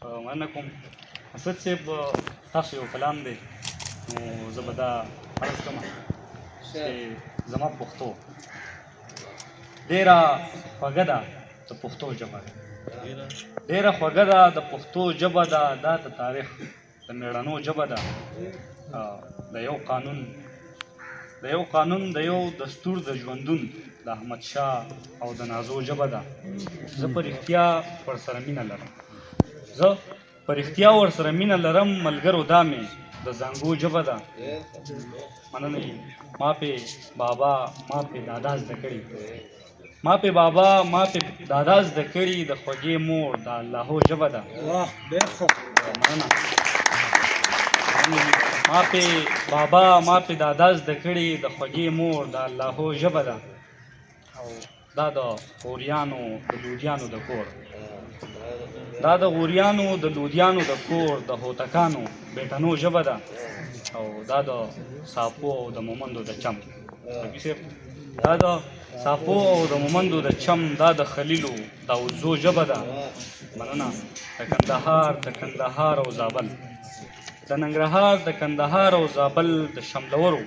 مننه کوم اسد صاحب تاسو یو کلام دی نو زه به دا عرض کړم چې زما پښتو ډېره خوږه ده د پښتو ژبه ډېره خوږه ده د پښتو ژبه ده دا د تاریخ د مېړنو ژبه ده د یو قانون د یو دستور د ژوندون د احمدشاه او د نازو ژبه ده زه په رښتیا ورسره مینه لرم ملګرو دا مې د زانګو ژبه ده مننه ما پې بابا ما پې دادا زده کړي د خوږې مور د اللهو ژبه ده مننه ما پې بابا ما پې دادا زده کړي د خوږې مور د اللهو ژبه ده او دا د غوریانو د لودیانو د کور د هوتکانو بیټنو ژبه ده او دا د ساپو او د مومندو د چم دا د خلیلو د اوزو ژبه ده مننه د کندهار او زابل د ننګرهار د کندهار او زابل د شملورو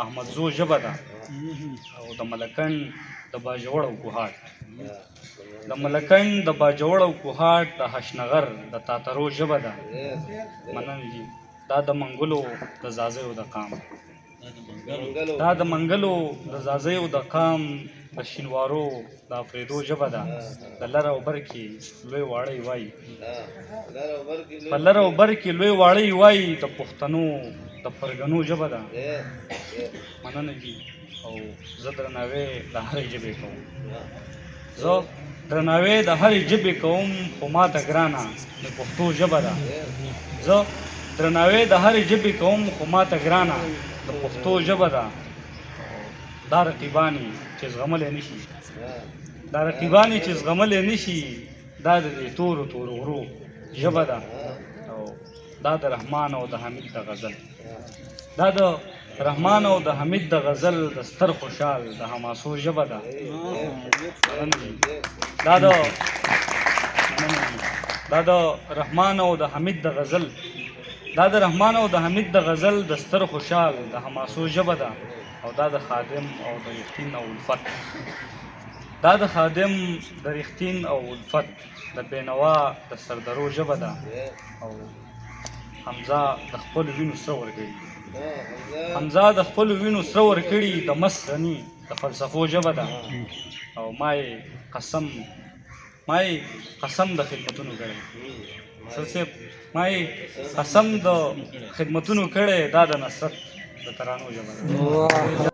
احمدزو ژبه ده او د ملکنډ د باجوړ او کوهاټ د حشنغر د تاترو ژبه ده مننه جي دا د منګلو د زازیو د قام د شینوارو د افریدو ژبه ده د لر او بر کې لوی واړی وایي د پښتنو د پرګنو ژبه ده مننه جي او زه درناوی د هرې ژبې کوم خو ماته ګرانه د پښتو ژبه ده دا رقیبانې چې زغملی نشي دا د دې تورو غرو ژبه ده او دا د رحمان او د حمید د غزل د ستر خوشحال د حماسو ژبه ده دا د رحمان او د حمید د غزل د ستر خوشحال د حماسو ژبه ده او دا د خادم د رښتین او الفت د بینوا د سردرو ژبه ده او حمزه د خپلو وینو سره ورکړي د مسرني د فلسفو ژبه ده او ما یې قسم د خدمتونو کړی دا د نصرت د ترانو ژبه ده